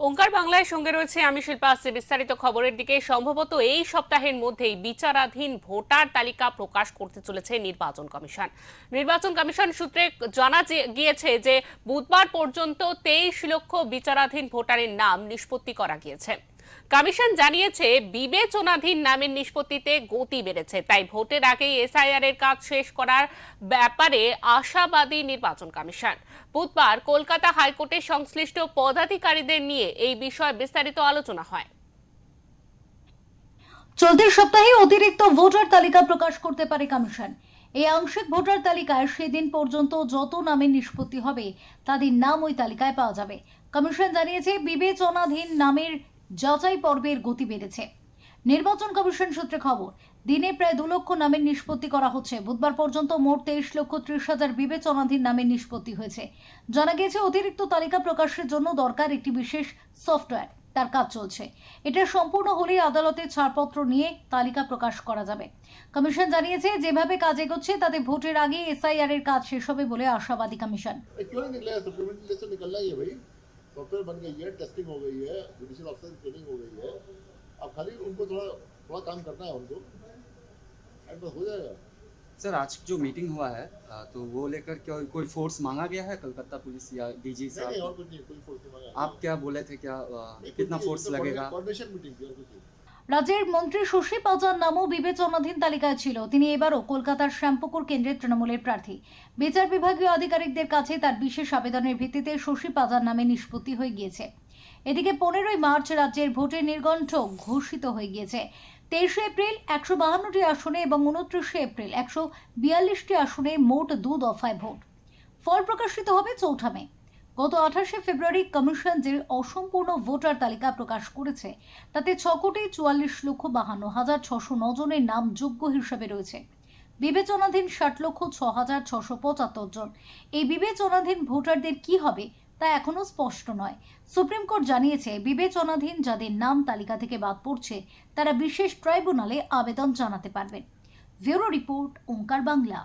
ওঙ্কার বাংলায় সঙ্গে রয়েছে আমি শিল্পা আসছে। বিস্তারিত খবরের দিকে সম্ভবত এই সপ্তাহের মধ্যেই বিচারাধীন ভোটার তালিকা প্রকাশ করতে চলেছে নির্বাচন কমিশন। নির্বাচন কমিশন সূত্রে জানা গিয়েছে যে বুধবার পর্যন্ত 23 লক্ষ বিচারাধীন ভোটারের নাম নিষ্পত্তি করা গিয়েছে। কমিশন জানিয়েছে বিবেচনাধীন নামের নিষ্পত্তিতে গতি বেড়েছে, তাই ভোটের আগেই এসআইআর এর কাজ শেষ করার ব্যাপারে আশাবাদী নির্বাচন কমিশন। বুধবার কলকাতা হাইকোর্টের সংশ্লিষ্ট পদাধিকারীদের নিয়ে এই বিষয়ে বিস্তারিত আলোচনা হয়। চলতি সপ্তাহে অতিরিক্ত ভোটার তালিকা প্রকাশ করতে পারে কমিশন। এই আংশিক ভোটার তালিকায় সেদিন পর্যন্ত যত নামের নিষ্পত্তি হবে তাদের নাম ওই তালিকায় পাওয়া যাবে। কমিশন জানিয়েছে বিবেচনাধীন নামের যাচাই পর্বের গতি বেড়েছে। নির্বাচন কমিশন সূত্রে খবর, দিনে প্রায় 2 লক্ষ নামের নিষ্পত্তি করা হচ্ছে। বুধবার পর্যন্ত মোট 23,30,000 বিবেচনাধীন নামের নিষ্পত্তি হয়েছে। জানা গিয়েছে অতিরিক্ত তালিকা প্রকাশের জন্য দরকার একটি বিশেষ সফটওয়্যার, তার কাজ চলছে। এটা সম্পূর্ণ হলেই আদালতের ছাড়পত্র নিয়ে তালিকা প্রকাশ করা যাবে। কমিশন জানিয়েছে যেভাবে কাজ এগোচ্ছে তাতে ভোটের আগে এসআইআর এর কাজ শেষ হবে বলে আশাবাদী কমিশন। सॉफ्टवेयर बन गई है, टेस्टिंग हो गई है, जुडिशियल ऑफिसर की ट्रेनिंग हो गई है। अब खाली उनको थोड़ा थोड़ा काम करना है उनको, एंड बस हो जाएगा। सर आज जो मीटिंग हुआ है तो वो लेकर क्या कोई फोर्स मांगा गया है कलकत्ता पुलिस या डीजी साहब? नहीं, और कुछ नहीं, कोई फोर्स नहीं मांगा। आप क्या बोले थे, क्या कितना फोर्स लगेगा? कोऑर्डिनेशन मीटिंग थी, और कुछ नहीं। রাজ্যের মন্ত্রী শশী পাজার নামও বিবেচনাধীন তালিকায় ছিল। তিনি এবারও কলকাতার শ্যামপুকুর কেন্দ্রের তৃণমূলের প্রার্থী। বিচার বিভাগীয় আধিকারিকদের কাছে তার বিশেষ আবেদনের ভিত্তিতে শশী পাজার নামে নিষ্পত্তি হয়ে গিয়েছে। এদিকে 15ই মার্চ রাজ্যের ভোটের নির্ঘণ্ট ঘোষিত হয়ে গিয়েছে। 23 এপ্রিল 152টি আসনে এবং 29 এপ্রিল 142টি আসনে মোট 2 দফায় ভোট। ফল প্রকাশিত হবে 4 মে। গত 28 ফেব্রুয়ারি কমিশন যে অসম্পূর্ণ ভোটার তালিকা প্রকাশ করেছে তাতে 6,44,52,609 জনের নাম যোগ্য হিসেবে রয়েছে। বিবেচনাধীন 60,06,675 জন। এই বিবেচনাধীন ভোটারদের কি হবে তা এখনো স্পষ্ট নয়। সুপ্রিম কোর্ট জানিয়েছে বিবেচনাধীন যাদের নাম তালিকা থেকে বাদ পড়ছে তারা বিশেষ ট্রাইব্যুনালে আবেদন জানাতে পারবেন। ব্যুরো রিপোর্ট, ওঙ্কার বাংলা।